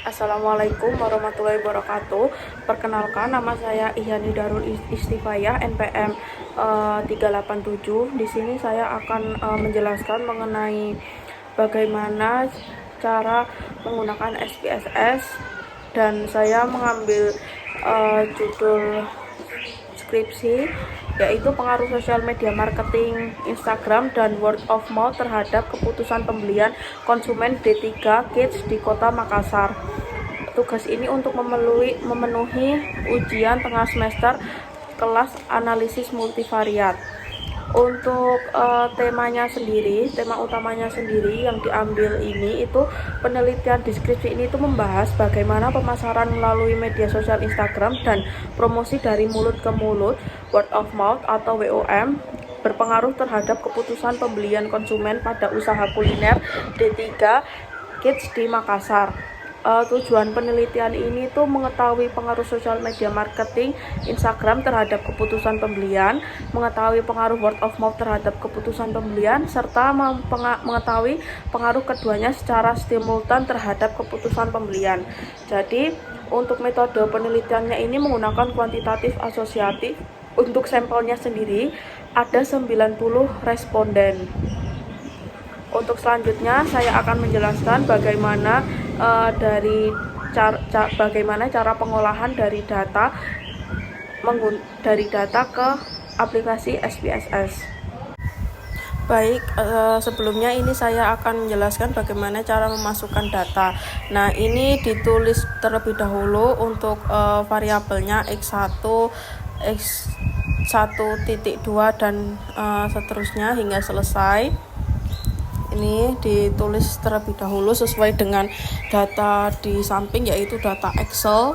Assalamualaikum warahmatullahi wabarakatuh. Perkenalkan, nama saya Ihyani Darul Istifayah, NPM 387. Di sini saya akan menjelaskan mengenai bagaimana cara menggunakan SPSS, dan saya mengambil judul skripsi yaitu pengaruh sosial media marketing Instagram dan word of mouth terhadap keputusan pembelian konsumen D3 Kids di Kota Makassar. Tugas ini untuk memenuhi ujian tengah semester kelas analisis multivariat. Untuk tema utamanya sendiri yang diambil ini itu penelitian deskripsi ini itu membahas bagaimana pemasaran melalui media sosial Instagram dan promosi dari mulut ke mulut, word of mouth atau WOM, berpengaruh terhadap keputusan pembelian konsumen pada usaha kuliner D3 Kids di Makassar. Tujuan penelitian ini tuh mengetahui pengaruh sosial media marketing Instagram terhadap keputusan pembelian, mengetahui pengaruh word of mouth terhadap keputusan pembelian, serta mengetahui pengaruh keduanya secara simultan terhadap keputusan pembelian. Jadi, untuk metode penelitiannya ini menggunakan kuantitatif asosiatif. Untuk sampelnya sendiri ada 90 responden. Untuk selanjutnya saya akan menjelaskan bagaimana bagaimana cara pengolahan dari data ke aplikasi SPSS. Baik, sebelumnya ini saya akan menjelaskan bagaimana cara memasukkan data. Nah, ini ditulis terlebih dahulu untuk variabelnya x1, x1.2 dan seterusnya hingga selesai. Ini ditulis terlebih dahulu sesuai dengan data di samping, yaitu data Excel.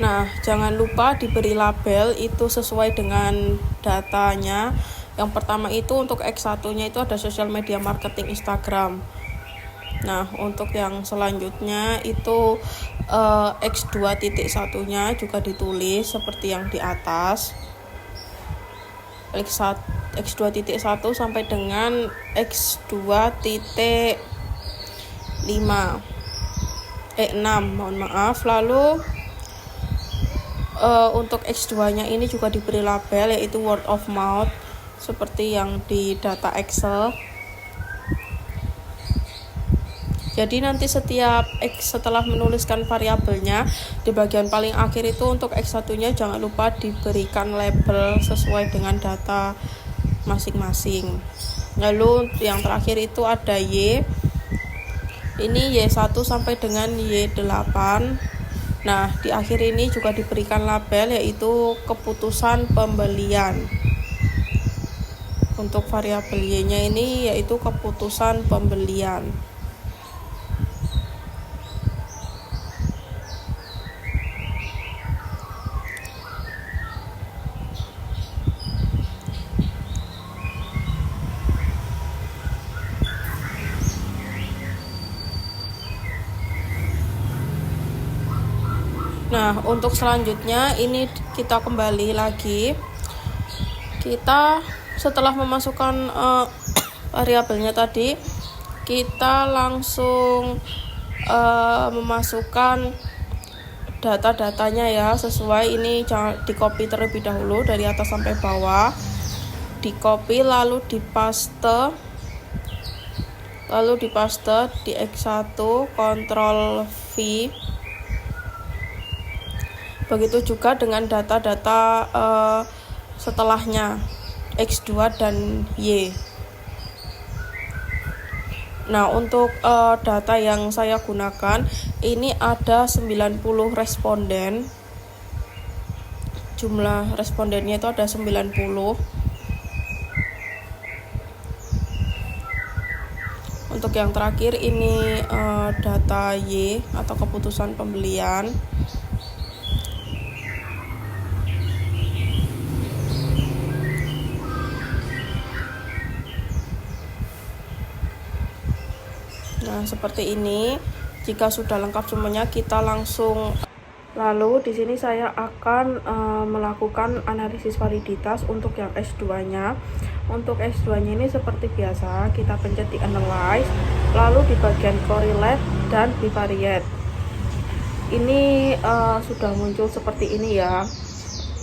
Nah, jangan lupa diberi label itu sesuai dengan datanya. Yang pertama itu untuk X1-nya itu ada sosial media marketing Instagram. Nah, untuk yang selanjutnya itu X2.1-nya juga ditulis seperti yang di atas. X2.1 sampai dengan X2.6, mohon maaf. Lalu untuk X2-nya ini juga diberi label yaitu word of mouth seperti yang di data Excel. Jadi nanti setelah menuliskan variabelnya di bagian paling akhir itu untuk X1-nya jangan lupa diberikan label sesuai dengan data masing-masing. Lalu yang terakhir itu ada Y. Ini Y1 sampai dengan Y8. Nah, di akhir ini juga diberikan label yaitu keputusan pembelian. Untuk variabel Y-nya ini yaitu keputusan pembelian. Nah, untuk selanjutnya ini kita kembali lagi. Kita setelah memasukkan variabelnya tadi, kita langsung memasukkan data-datanya ya, sesuai. Ini jangan di-copy terlebih dahulu dari atas sampai bawah. Di-copy lalu dipaste di X1, Ctrl V. Begitu juga dengan data-data setelahnya X2 dan Y. Nah, untuk data yang saya gunakan ini ada 90 responden. Jumlah respondennya itu ada 90. Untuk yang terakhir ini data Y atau keputusan pembelian. Nah, seperti ini. jika sudah lengkap semuanya, kita langsung. Lalu di sini saya akan melakukan analisis validitas untuk yang S2-nya. Untuk S2-nya ini seperti biasa, kita pencet di analyze, lalu di bagian correlate dan bivariate. Ini sudah muncul seperti ini ya.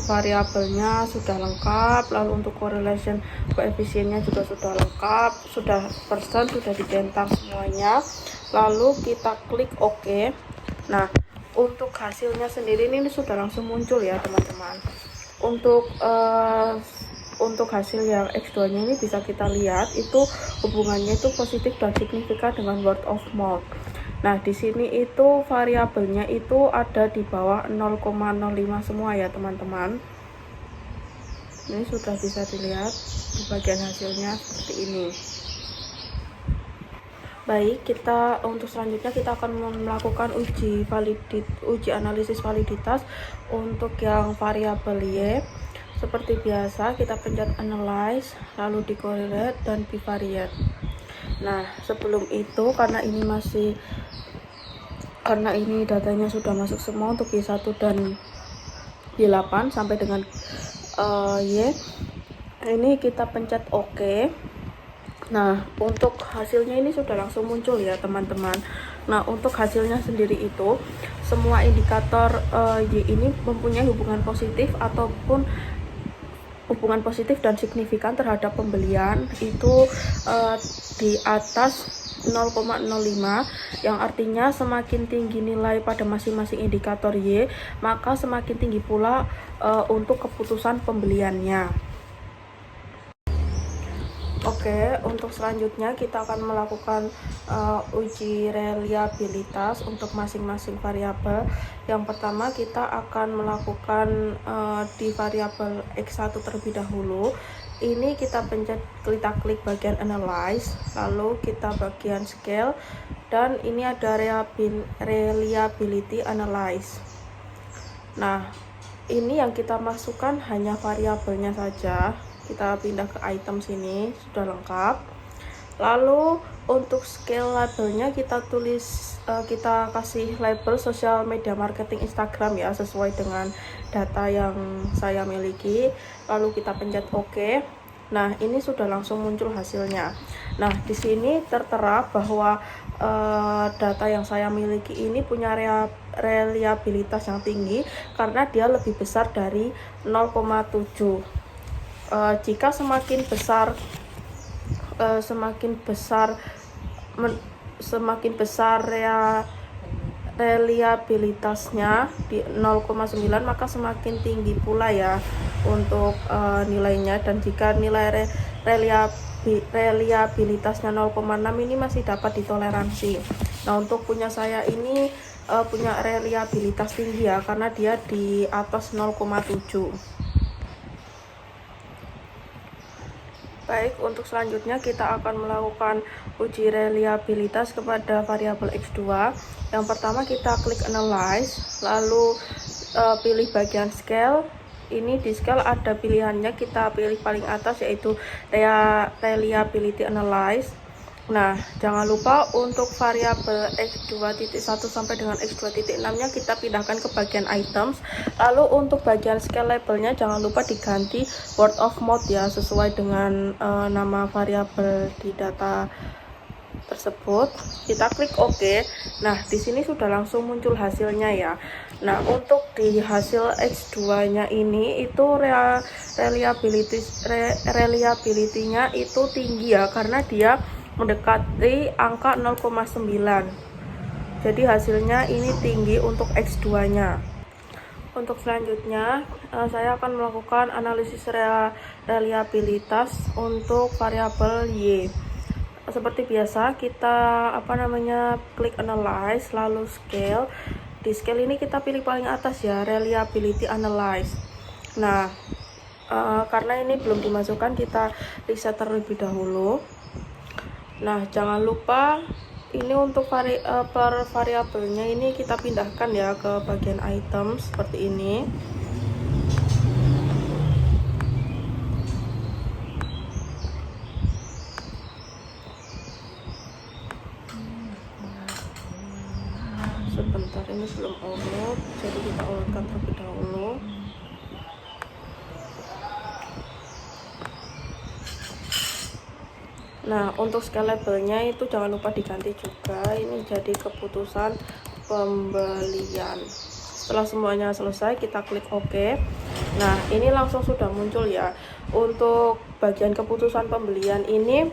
Variabelnya sudah lengkap, lalu untuk correlation koefisiennya juga sudah lengkap, sudah persen sudah dicentang semuanya. Lalu kita klik OK. Nah, untuk hasilnya sendiri ini sudah langsung muncul ya teman-teman. Untuk hasil yang X2-nya ini bisa kita lihat itu hubungannya itu positif dan signifikan dengan word of mouth. Nah, di sini itu variabelnya itu ada di bawah 0,05 semua ya teman-teman. Ini sudah bisa dilihat di bagian hasilnya seperti ini. Baik, untuk selanjutnya kita akan melakukan uji analisis validitas untuk yang variabel Y. Seperti biasa, kita pencet analyze, lalu di correlate dan bivariate. Nah, sebelum itu karena ini datanya sudah masuk semua untuk Y1 dan Y8 sampai dengan Y, ini kita pencet OK. Nah, untuk hasilnya ini sudah langsung muncul ya teman-teman. Nah, untuk hasilnya sendiri itu semua indikator Y ini mempunyai hubungan positif ataupun hubungan positif dan signifikan terhadap pembelian itu di atas 0,05, yang artinya semakin tinggi nilai pada masing-masing indikator Y, maka semakin tinggi pula untuk keputusan pembeliannya. Oke, untuk selanjutnya kita akan melakukan uji reliabilitas untuk masing-masing variabel. Yang pertama kita akan melakukan di variabel X1 terlebih dahulu. Ini kita klik bagian analyze, lalu kita bagian scale, dan ini ada reliability analyze. Nah, ini yang kita masukkan hanya variabelnya saja. Kita pindah ke item sini, sudah lengkap. Lalu untuk scale labelnya kita kasih label social media marketing Instagram ya, sesuai dengan data yang saya miliki. Lalu kita pencet OK. Nah, ini sudah langsung muncul hasilnya. Nah, di sini tertera bahwa data yang saya miliki ini punya reliabilitas yang tinggi karena dia lebih besar dari 0,7. Jika semakin besar reliabilitasnya di 0,9, maka semakin tinggi pula ya untuk nilainya. Dan jika nilai reliabilitasnya 0,6 ini masih dapat ditoleransi. Nah, untuk punya saya ini punya reliabilitas tinggi ya, karena dia di atas 0,7. Baik, untuk selanjutnya kita akan melakukan uji reliabilitas kepada variabel X2. Yang pertama kita klik analyze, lalu pilih bagian scale. Ini di scale ada pilihannya, kita pilih paling atas yaitu reliability analyze. Nah, jangan lupa untuk variabel X2.1 sampai dengan X2.6-nya kita pindahkan ke bagian items. Lalu untuk bagian scale labelnya jangan lupa diganti word of mouth ya, sesuai dengan nama variabel di data tersebut. Kita klik OK. Nah, di sini sudah langsung muncul hasilnya ya. Nah, untuk di hasil X2-nya ini itu reliability-nya itu tinggi ya, karena dia mendekati angka 0,9. Jadi hasilnya ini tinggi untuk X2-nya. Untuk selanjutnya saya akan melakukan analisis reliabilitas untuk variabel Y. Seperti biasa kita klik analyze, lalu scale. Di scale ini kita pilih paling atas ya, reliability analyze. Nah, karena ini belum dimasukkan, kita riset terlebih dahulu. Nah, jangan lupa ini untuk per variabelnya ini kita pindahkan ya ke bagian item seperti ini. sebentar, ini belum upload, jadi kita uploadkan terlebih dahulu. Nah, untuk scalable-nya itu jangan lupa diganti juga. Ini jadi keputusan pembelian. Setelah semuanya selesai, kita klik OK. Nah, ini langsung sudah muncul ya. Untuk bagian keputusan pembelian ini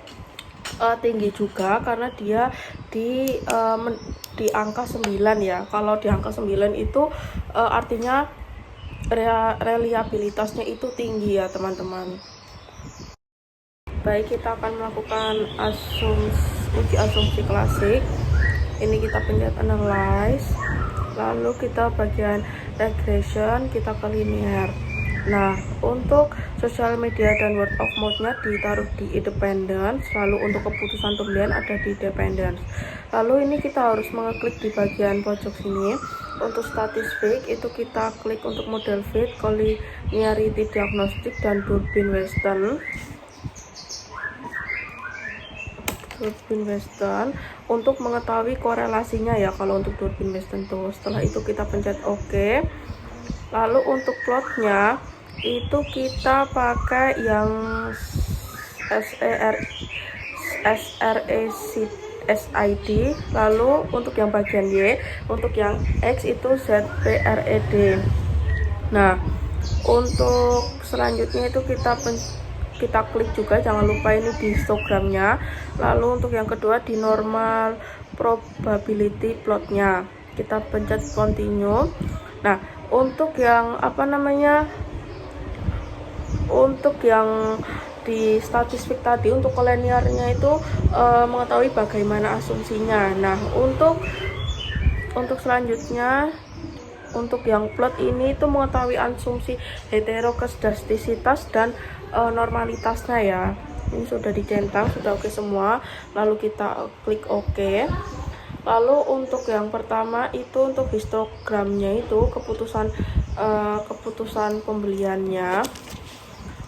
tinggi juga karena dia di angka 9 ya. Kalau di angka 9 itu artinya reliabilitasnya itu tinggi ya, teman-teman. Baik, kita akan melakukan uji asumsi klasik. Ini kita pencet analyze, lalu kita bagian regression, kita ke linear. Nah, untuk sosial media dan word of mouth-nya ditaruh di independence, lalu untuk keputusan pembelian ada di dependence. Lalu ini kita harus mengeklik di bagian pojok sini. Untuk statistik itu kita klik untuk model fit, collinearity diagnostic, dan Durbin Weston untuk mengetahui korelasinya ya kalau untuk Durbin Weston tuh. Setelah itu kita pencet OK. Lalu untuk plotnya itu kita pakai yang SRACID. Lalu untuk yang bagian Y, untuk yang X itu ZPRED. Nah, untuk selanjutnya itu kita klik juga, jangan lupa ini di histogramnya. Lalu untuk yang kedua di normal probability plotnya kita pencet continue. Nah, untuk yang untuk yang di statistik tadi, untuk koleniarnya itu mengetahui bagaimana asumsinya. Nah, untuk selanjutnya untuk yang plot ini itu mengetahui asumsi heterokedastisitas dan normalitasnya ya. Ini sudah dicentang, sudah oke semua. Lalu kita klik OK. Lalu untuk yang pertama itu untuk histogramnya itu keputusan pembeliannya.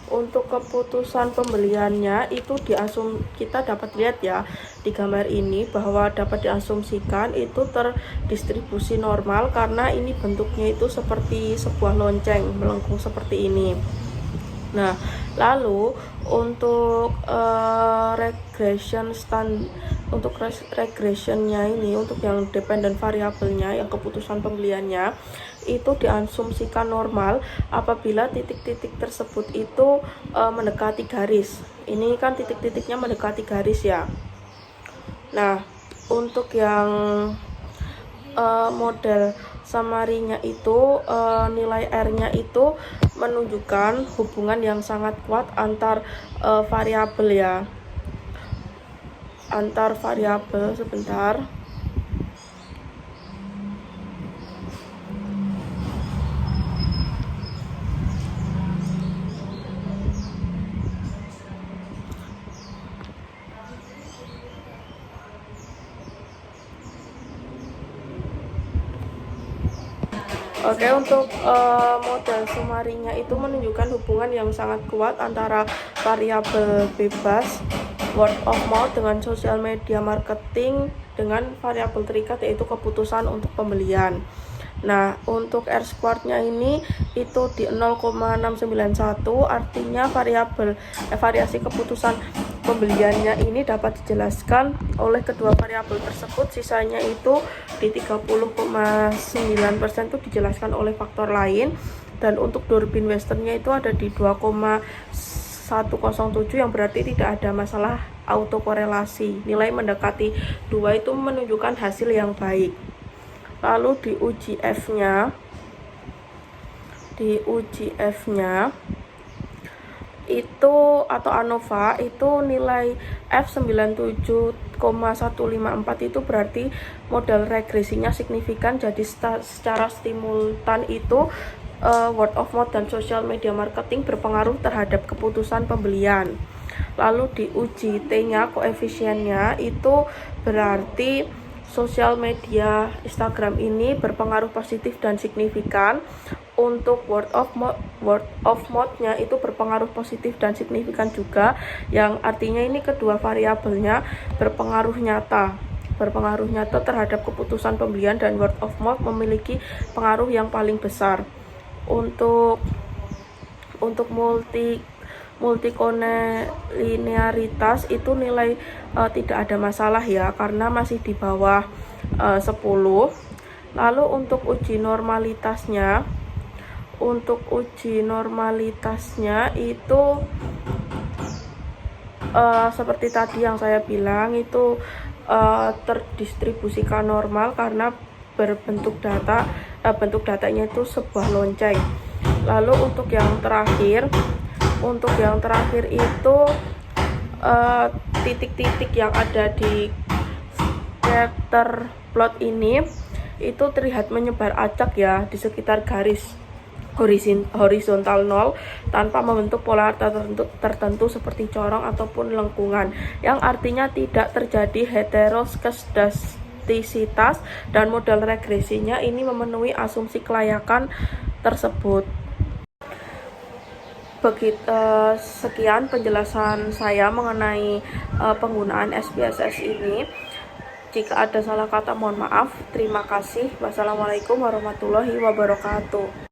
Untuk keputusan pembeliannya itu kita dapat lihat ya di gambar ini bahwa dapat diasumsikan itu terdistribusi normal karena ini bentuknya itu seperti sebuah lonceng melengkung seperti ini. Nah, lalu untuk regressionnya ini, untuk yang dependent variabelnya, yang keputusan pembeliannya itu diasumsikan normal apabila titik-titik tersebut itu mendekati garis. Ini kan titik-titiknya mendekati garis ya. Nah, untuk yang model summary-nya itu nilai R-nya itu menunjukkan hubungan yang sangat kuat antar variabel ya. Antar variabel, sebentar. Oke, untuk model summary-nya itu menunjukkan hubungan yang sangat kuat antara variabel bebas word of mouth dengan social media marketing dengan variabel terikat yaitu keputusan untuk pembelian. Nah, untuk R-squared-nya ini itu di 0,691, artinya variasi keputusan pembeliannya ini dapat dijelaskan oleh kedua variabel tersebut. Sisanya itu di 30,9% itu dijelaskan oleh faktor lain. Dan untuk Durbin Weston-nya itu ada di 2,107, yang berarti tidak ada masalah autokorelasi. Nilai mendekati 2 itu menunjukkan hasil yang baik. Lalu di uji F-nya itu atau ANOVA itu nilai F97,154 itu berarti model regresinya signifikan. Jadi secara simultan itu word of mouth dan social media marketing berpengaruh terhadap keputusan pembelian. Lalu di uji T-nya, koefisiennya itu berarti sosial media Instagram ini berpengaruh positif dan signifikan. Untuk word of mouth-nya itu berpengaruh positif dan signifikan juga, yang artinya ini kedua variabelnya berpengaruh nyata. berpengaruh nyata terhadap keputusan pembelian, dan word of mouth memiliki pengaruh yang paling besar. Untuk multikoliniaritas itu nilai tidak ada masalah ya, karena masih di bawah 10. Lalu untuk uji normalitasnya itu seperti tadi yang saya bilang, itu terdistribusikan normal karena bentuk datanya itu sebuah lonceng. Lalu untuk yang terakhir itu titik-titik yang ada di scatter plot ini itu terlihat menyebar acak ya di sekitar garis horizontal 0 tanpa membentuk pola tertentu seperti corong ataupun lengkungan, yang artinya tidak terjadi heteroskedastisitas, dan model regresinya ini memenuhi asumsi kelayakan tersebut. Sekian penjelasan saya mengenai penggunaan SPSS ini. Jika ada salah kata mohon maaf. Terima kasih. Wassalamualaikum warahmatullahi wabarakatuh.